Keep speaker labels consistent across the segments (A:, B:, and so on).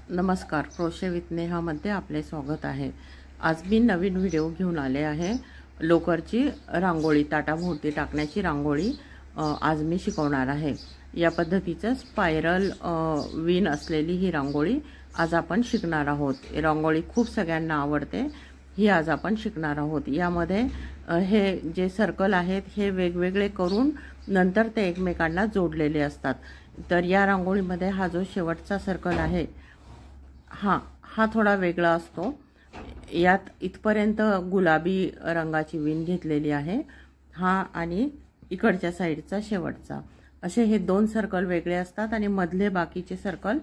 A: नमस्कार, crochet with नेहामध्ये आपले स्वागत आहे। आज मी नवीन व्हिडिओ घेऊन आले आहे। लोकरची रांगोळी, ताटाभोवती टाकण्याची रांगोळी आज मी शिकवणार आहे। या पद्धतीचं स्पायरल विन असलेली ही रांगोळी आज आपण शिकणार आहोत। ही रांगोळी खूप सगळ्यांना आवडते, ही आज आपण शिकणार आहोत। यामध्ये हे जे सर्कल आहेत हे वेगवेगळे करून नंतर ते एकमेकांना जोडलेले असतात। तर या रांगोळीमध्ये हा जो शेवटचा सर्कल आहे हा थोडा वेगळा असतो। यात इथपर्यंत गुलाबी रंगाची विण घेतलेली आहे, हा आणि इकडच्या साइडचा शेवटचा, असे हे दोन सर्कल वेगळे असतात आणि मधले बाकीचे सर्कल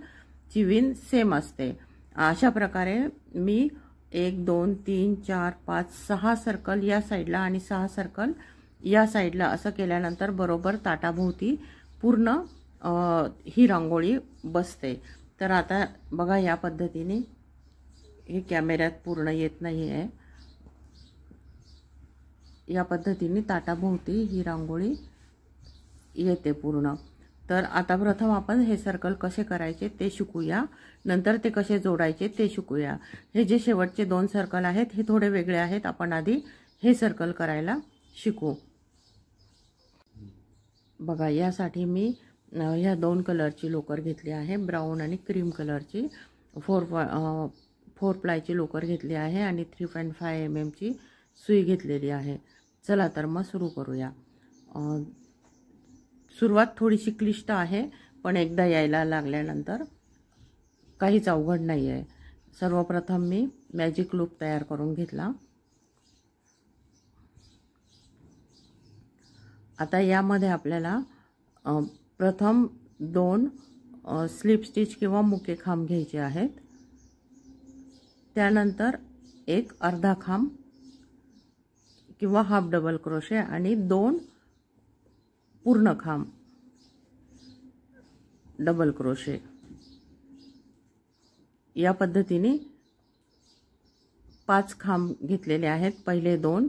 A: ची विण सेम असते। अशा प्रकारे मी 1 2 3 4 5 6 सर्कल या साइडला आणि 6 सर्कल या साइडला असं केल्यानंतर बरोबर ताटाभोवती पूर्ण ही रांगोळी बसते। तर आता बघा, या पद्धतीने हे कॅमेऱ्यात पूर्ण येत नाही आहे, या पद्धतीने ताटाभोवती ही रांगोळी येते पूर्ण। तर आता प्रथम आपण हे सर्कल कसे करायचे ते शिकूया, नंतर ते कसे जोडायचे ते शिकूया। हे जे शेवटचे दोन सर्कल आहेत हे थोडे वेगळे आहेत, आपण आधी हे सर्कल करायला शिकू। बघा, यासाठी मी ह्या दोन कलरची लोकर घेतली आहे, ब्राऊन आणि क्रीम कलरची। 4 प्लायची लोकर घेतली आहे आणि 3.5 mm ची सुई घेतलेली आहे। चला तर मग सुरू करूया। सुरुवात थोडीशी क्लिष्ट आहे, पण एकदा यायला लागल्यानंतर काहीच अवघड नाही आहे। सर्वप्रथम मी मॅजिक लूप तयार करून घेतला। आता यामध्ये आपल्याला प्रथम 2 स्लिप स्टिच किंवा मुके खांब घ्यायचे आहेत, त्यानंतर एक अर्धा खांब किंवा हाफ डबल क्रोशे आणि 2 पूर्ण खांब डबल क्रोशे। या पद्धतीने 5 खांब घेतलेले आहेत। पहिले 2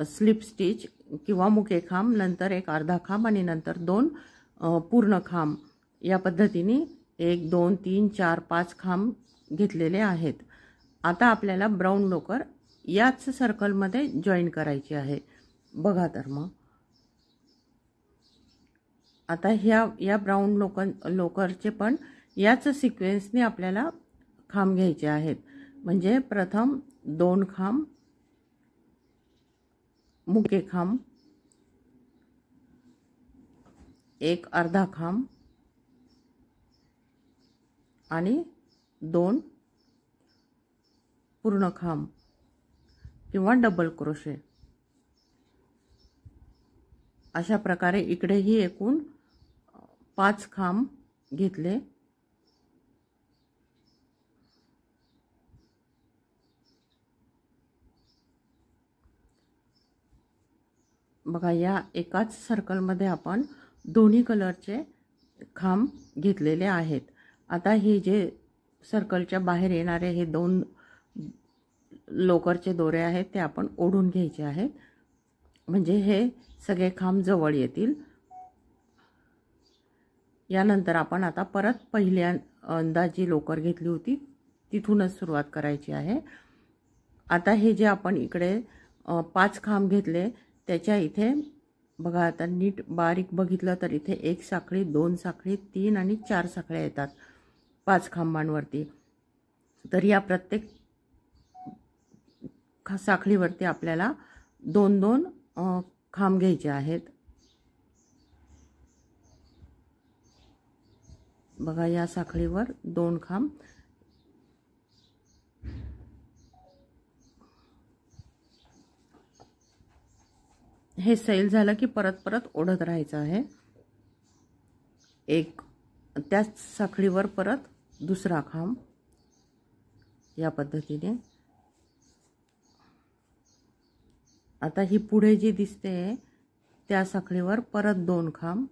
A: स्लिप स्टिच किंवा मुके खांब, नंतर एक अर्धा खांब आणि नंतर 2 पूर्ण खांब। या पद्धतीने 1 2 3 4 5 खांब घेतलेले आहेत। आता आपल्याला ब्राऊन लोकर याच सर्कल मध्ये जॉईन करायची आहे। बघा तर मग आता या ब्राऊन लोकरचे पण याच सिक्वेन्सने आपल्याला खांब घ्यायचे आहेत। म्हणजे प्रथम 2 खांब मुके खांब, एक अर्धा खांब आणि 2 पूर्ण खांब किंवा डबल क्रोशे। अशा प्रकारे इकडेही एकूण 5 खांब घेतले। बघा, या एकाच सर्कल मध्ये आपण दोन्ही कलरचे खांब घेतलेले आहेत। आता हे जे सर्कलच्या बाहेर येणारे हे 2 लोकरचे दोरे आहेत ते आपण ओढून घ्यायचे आहेत, म्हणजे हे सगळे खांब जवळ येतील। यानंतर आपण आता परत पहिल्यांदा जी लोकर घेतली होती तिथूनच सुरुवात करायची आहे। आता हे जे आपण इकडे 5 खांब घेतले त्याच्या इथे बघा, आता नीट बारीक बघितलं तर इथे 1 साखळी, 2 साखळी, 3 आणि 4 साखळ्या येतात 5 खांबांवरती। तर या प्रत्येक साखळीवरती आपल्याला 2-2 खांब घ्यायचे आहेत। बघा, या साखळीवर 2 खांब, हे सैल झालं की परत परत ओढत राहायचं आहे। एक त्याच साखळीवर परत दुसरा खांब, या पद्धतीने। आता ही पुढे जी दिसते त्या साखळीवर परत 2 खांब,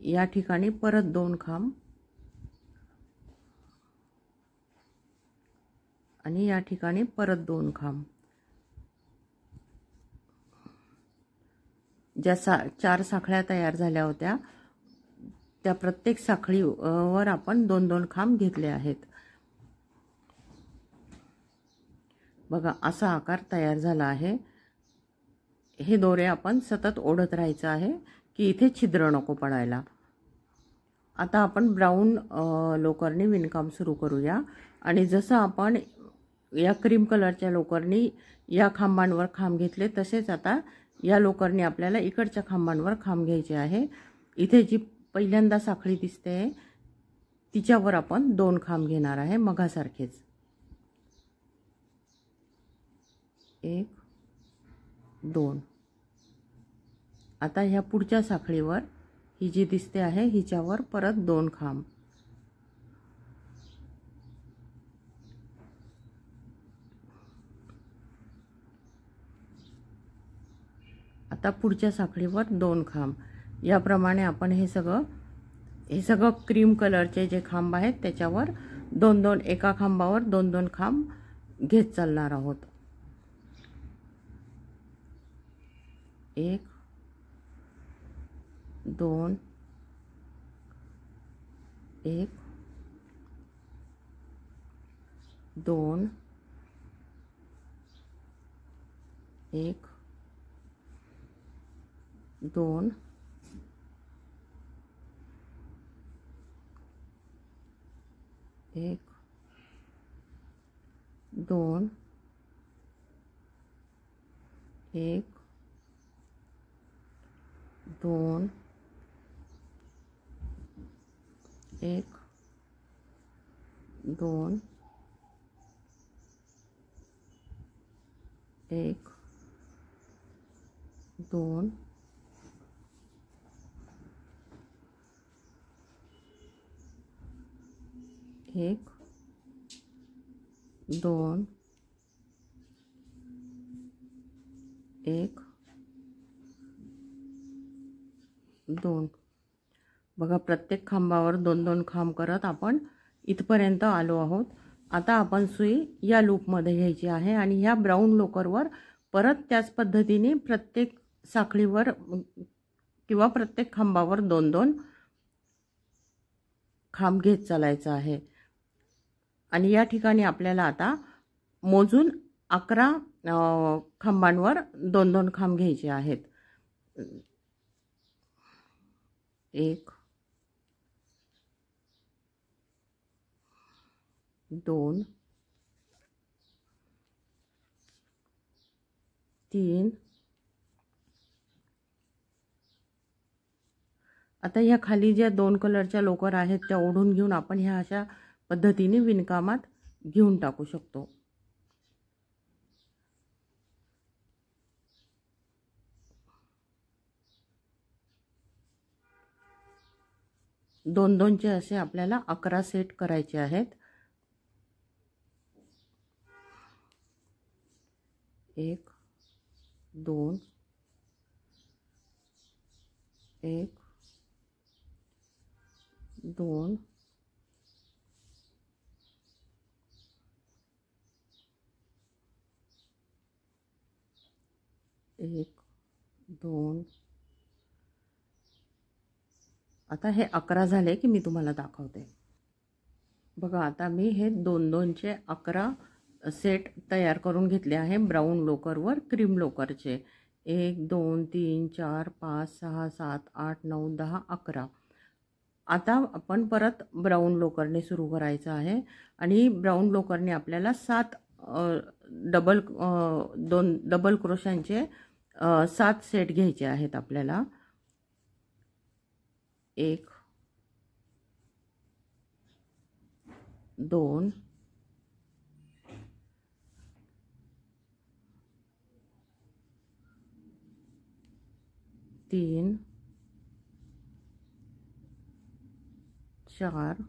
A: या ठिकाणी परत 2 खांब आणि या ठिकाणी परत 2 खांब। ज्या 4 साखळ्या तयार झाल्या होत्या त्या प्रत्येक साखळीवर आपण 2-2 खांब घेतले आहेत। बघा असा आकार तयार झाला आहे। हे दोरे आपण सतत ओढत राहायचं आहे की इथे छिद्र नको पडायला। आता आपण ब्राऊन लोकरने विणकाम सुरू करूया आणि जसं आपण या क्रीम कलरच्या लोकरनी या खांबांवर खांब घेतले तसेच आता या लोकरने आपल्याला इकडच्या खांबांवर खांब घ्यायचे आहे। इथे जी पहिल्यांदा साखळी दिसते तिच्यावर आपण 2 खांब घेणार आहे मगासारखेच। 1 2। आता ह्या पुढच्या साखळीवर ही जी दिसते आहे हिच्यावर परत 2 खांब। आता पुढच्या साखळीवर 2 खांब। याप्रमाणे आपण हे सगळं क्रीम कलरचे जे खांब आहेत त्याच्यावर 2-2 एका खांबावर 2-2 खांब घेत चालणार आहोत। 1 2 1 2 1 2 1 2 1 2 1 2 1 2 1 2 1 2। बघा प्रत्येक खांबावर 2-2 खांब करत आपण इथपर्यंत आलो आहोत। आता आपण सुई या लूपमध्ये घ्यायची आहे आणि ह्या ब्राऊन लोकरवर परत त्याच पद्धतीने प्रत्येक साखळीवर किंवा प्रत्येक खांबावर 2-2 खांब घेत चालायचं आहे। आणि या ठिकाणी आपल्याला आता मोजून 11 खांबांवर 2-2 खांब घ्यायचे आहेत। 1 2 3 आता ह्या खाली ज्या 2 कलरच्या लोकर आहेत त्या ओढून घेऊन आपण ह्या अशा पद्धतीने विणकामात घेऊन टाकू शकतो। दोन दोनचे असे आपल्याला 11 सेट करायचे आहेत। 1 2 1 2 1 2। आता हे 11 झाले की मी तुम्हाला दाखवते। बघा आता मी हे 2-2चे 11 सेट तयार करून घेतले आहे ब्राऊन लोकरवर क्रीम लोकरचे। 1 2 3 4 5 6 7 8 9 10 11। आता आपण परत ब्राऊन लोकरने सुरू करायचं आहे आणि ब्राऊन लोकरने आपल्याला 7 डबल क्रोशांचे 7 सेट घ्यायचे आहेत आपल्याला। 1 2 3 4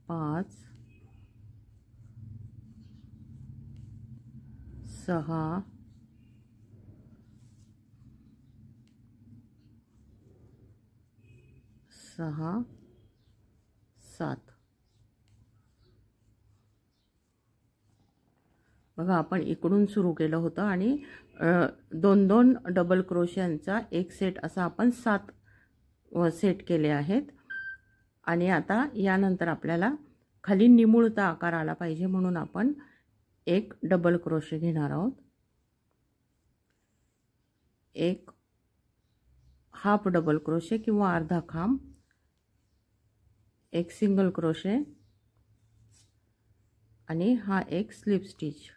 A: 5 6 6 7। बघा आपण इकडून सुरू केलं होतं आणि 2-2 डबल क्रोशियांचा एक सेट असा आपण 7 सेट केले आहेत. आणि आता यानंतर आपल्याला खाली निमुळता आकार आला पाहिजे म्हणून आपण एक डबल क्रोशे घेणार आहोत. एक हाफ डबल क्रोशे किंवा अर्धा खांब, एक सिंगल क्रोशे आणि हा एक स्लिप स्टिच.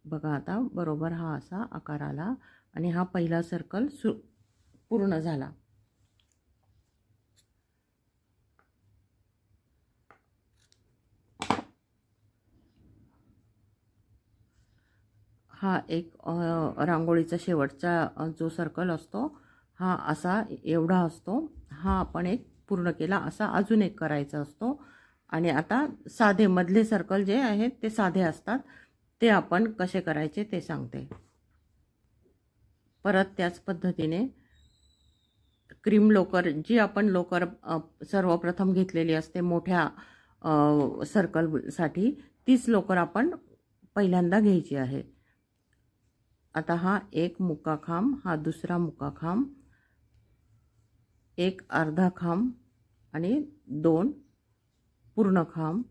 A: बघा आता बरोबर हा असा आकार आला आणि हा पहिला सर्कल पूर्ण झाला. हा एक रांगोळीचा शेवटचा जो सर्कल असतो हा असा एवढा असतो. हा आपण एक पूर्ण केला. असा अजून एक करायचा असतो. आणि आता साधे मधले सर्कल जे आहेत ते साधे असतात, ते आपण कसे करायचे ते सांगते. परत त्याच पद्धतीने क्रीम लोकर जी आपण लोकर सर्वप्रथम घेतलेली असते मोठ्या सर्कलसाठी, तीच लोकर आपण पहिल्यांदा घ्यायची आहे. आता हा एक मुका खांब, हा दुसरा मुका खांब, एक अर्धा खांब आणि 2 पूर्ण खांब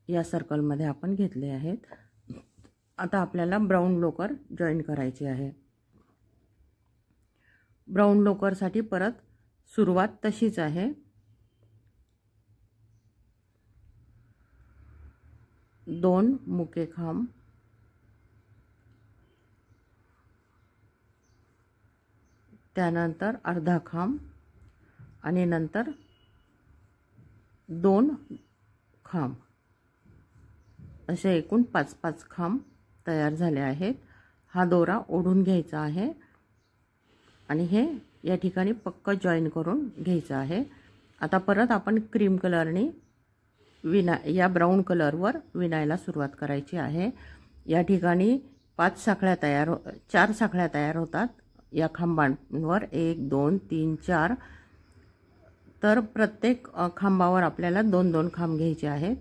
A: या सर्कलमध्ये आपण घेतले आहेत. आता आपल्याला ब्राउन लोकर जॉईन करायची आहे. ब्राउन लोकरसाठी परत सुरुवात तशीच आहे. 2 मुके खांब, त्यानंतर अर्धा खांब आणि नंतर 2 खांब, असे एकूण 5-5 खांब तयार झाले आहेत. हा दोरा ओढून घ्यायचा आहे आणि हे या ठिकाणी पक्क जॉईन करून घ्यायचं आहे. आता परत आपण क्रीम कलरने या ब्राउन कलरवर विणायला सुरुवात करायची आहे. या ठिकाणी 4 साखळ्या तयार होतात या खांबांवर. 1 2 3 4. तर प्रत्येक खांबावर आपल्याला 2-2 खांब घ्यायचे आहेत.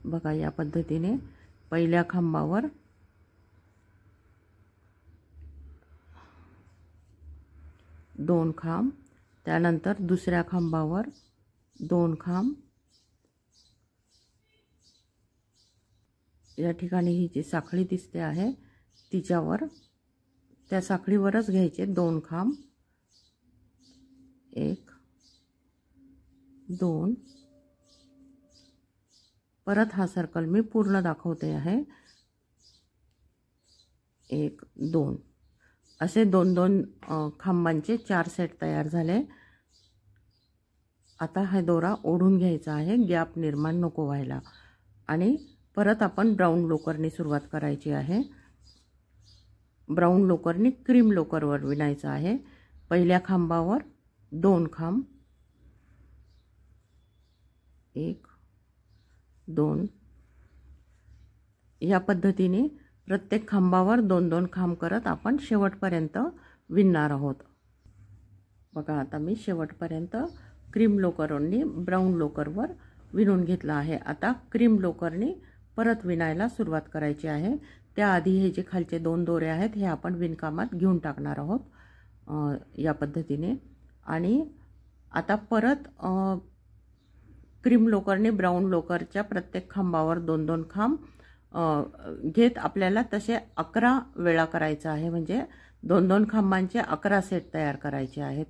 A: बघा या पद्धतीने पहिल्या खांबावर 2 खांब, त्यानंतर दुसऱ्या खांबावर 2 खांब. या ठिकाणी ही जी साखळी दिसते आहे तिच्यावर, त्या साखळीवरच घ्यायचे 2 खांब. 1 2. परत हा सर्कल मी पूर्ण दाखवते आहे. 1 2 असे 2-2 खांबांचे 4 सेट तयार झाले. आता हा दोरा ओढून घ्यायचा आहे, गॅप निर्माण नको व्हायला. आणि परत आपण ब्राउन लोकरने सुरुवात करायची आहे. ब्राउन लोकरने क्रीम लोकरवर विणायचं आहे. पहिल्या खांबावर 2 खांब, 1 2. या पद्धतीने प्रत्येक खांबावर 2-2 खांब करत आपण शेवटपर्यंत विणणार आहोत. बघा आता मी शेवटपर्यंत क्रीम लोकरने ब्राउन लोकरवर विणून घेतला आहे. आता क्रीम लोकरने परत विणायला सुरुवात करायची आहे. त्याआधी हे जे खालचे 2 दोरे आहेत हे आपण विणकामात घेऊन टाकणार आहोत या पद्धतीने. आणि आता परत क्रीम लोकरने ब्राउन लोकरच्या प्रत्येक खांबावर 2-2 खांब घेत आपल्याला तसे 11 वेळा करायचं आहे. म्हणजे 2-2 खांबांचे 11 सेट तयार करायचे आहेत.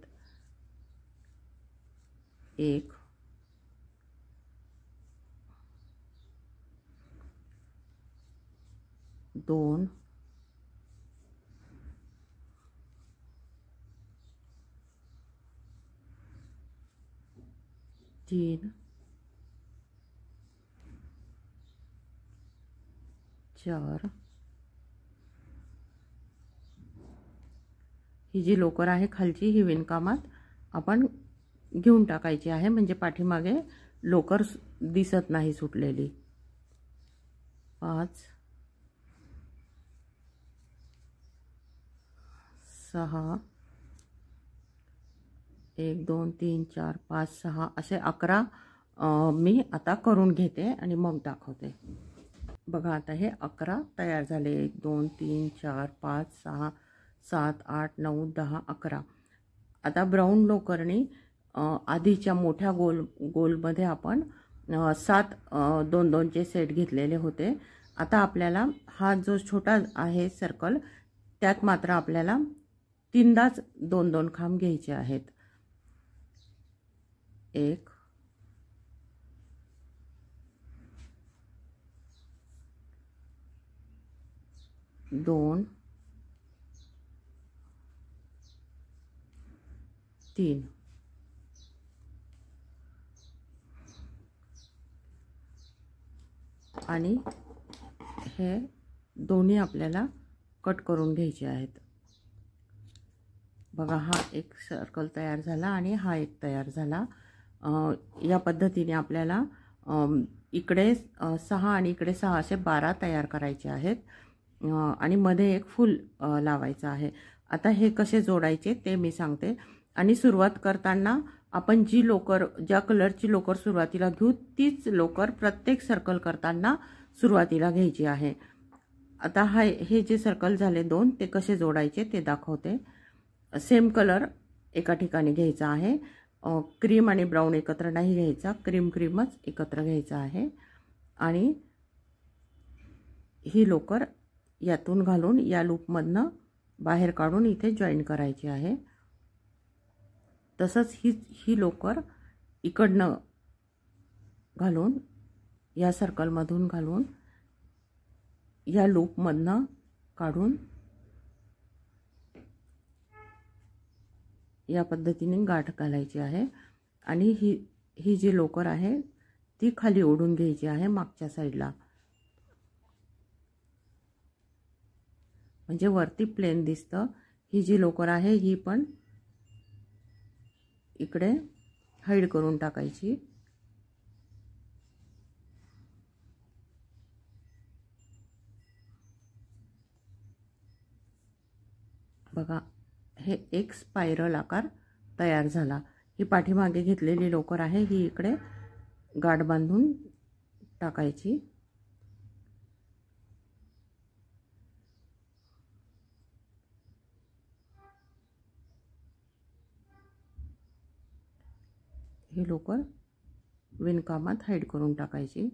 A: 1 2 3 4. ही जी लोकर आहे खालची ही विणकामात आपण घेऊन टाकायची आहे, म्हणजे पाठीमागे लोकर दिसत नाही सुटलेली. 5 6 1 2 3 4 5 6 असे 11 मी आता करून घेते आणि मग दाखवते। बघा आता हे 11 तयार झाले। 1 2 3 4 5 6 7 8 9 10 11। आता ब्राऊन लोकरनी आधीच्या मोठ्या गोलमध्ये आपण 7 2-2चे सेट घेतलेले होते। आता आपल्याला हा जो छोटा आहे सर्कल त्यात मात्र आपल्याला 3दाच 2-2 खांब घ्यायचे आहेत। 1 2 3 आणि हे दोन्ही आपल्याला कट करून घ्यायचे आहेत। बघा हा एक सर्कल तयार झाला आणि हा एक तयार झाला। या पद्धतीने आपल्याला इकडे 6 आणि इकडे 6 असे 12 तयार करायचे आहेत आणि मध्ये एक फूल लावायचं आहे। आता हे कसे जोडायचे ते मी सांगते। आणि सुरुवात करताना आपण जी लोकर ज्या कलरची लोकर सुरुवातीला घेऊ तीच लोकर प्रत्येक सर्कल करताना सुरुवातीला घ्यायची आहे। आता हे जे सर्कल झाले 2 ते कसे जोडायचे ते दाखवते। सेम कलर एका ठिकाणी घ्यायचा आहे। क्रीम आणि ब्राऊन एकत्र नाही घ्यायचा, क्रीमच एकत्र घ्यायचा आहे आणि ही लोकर यातून घालून या लूपमधनं बाहेर काढून इथे जॉईन करायची आहे। तसंच ही लोकर इकडनं घालून या सर्कलमधून घालून या लूपमधनं काढून या पद्धतीने गाठ घालायची आहे आणि ही जी लोकर आहे ती खाली ओढून घ्यायची आहे मागच्या साईडला, म्हणजे वरती प्लेन दिसतं। ही जी लोकर आहे ही पण इकडे हाईड करून टाकायची। बघा हे एक स्पायरल आकार तयार झाला। ही पाठीमागे घेतलेली लोकर आहे ही इकडे गाठ बांधून टाकायची। ही लोकर विणकामात हाईड करून टाकायची,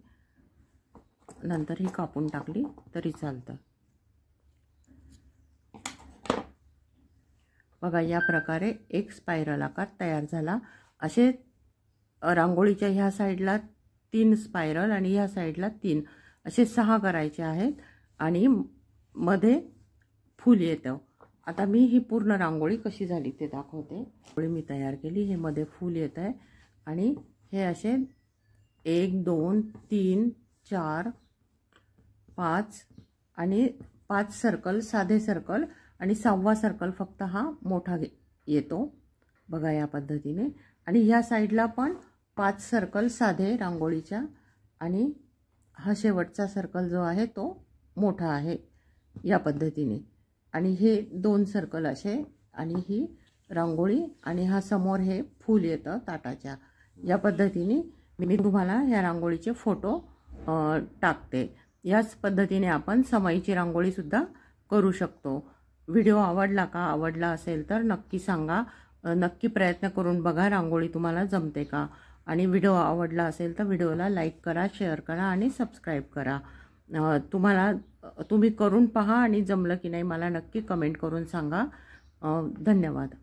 A: नंतर ही कापून टाकली तरी चालतं। बघा या प्रकारे एक स्पायरल आकार तयार झाला। असे रांगोळीच्या ह्या साईडला 3 स्पायरल आणि ह्या साईडला 3 असे 6 करायचे आहेत आणि मध्ये फूल येतं। आता मी ही पूर्ण रांगोळी कशी झाली ते दाखवते। रांगोळी मी तयार केली, हे मध्ये फूल येत आहे आणि हे असे 1 2 3 4 5 आणि 5 सर्कल साधे सर्कल आणि 6वा सर्कल फक्त हा मोठा येतो। बघा या पद्धतीने। आणि ह्या साईडला पण 5 सर्कल साधे रांगोळीच्या आणि हा शेवटचा सर्कल जो आहे तो मोठा आहे या पद्धतीने। आणि हे 2 सर्कल असे आणि ही रांगोळी आणि हा समोर हे फूल येतं ताटाच्या। या पद्धतीने मी तुम्हाला ह्या रांगोळीचे फोटो टाकते। याच पद्धतीने आपण समईची रांगोळी सुद्धा करू शकतो। व्हिडिओ आवडला का? आवडला असेल तर नक्की सांगा, नक्की प्रयत्न करून बघा रांगोळी तुम्हाला जमते का। आणि व्हिडिओ आवडला असेल तर व्हिडिओला लाईक करा, शेअर करा आणि सबस्क्राईब करा। तुम्ही करून पहा आणि जमलं की नाही मला नक्की कमेंट करून सांगा। धन्यवाद।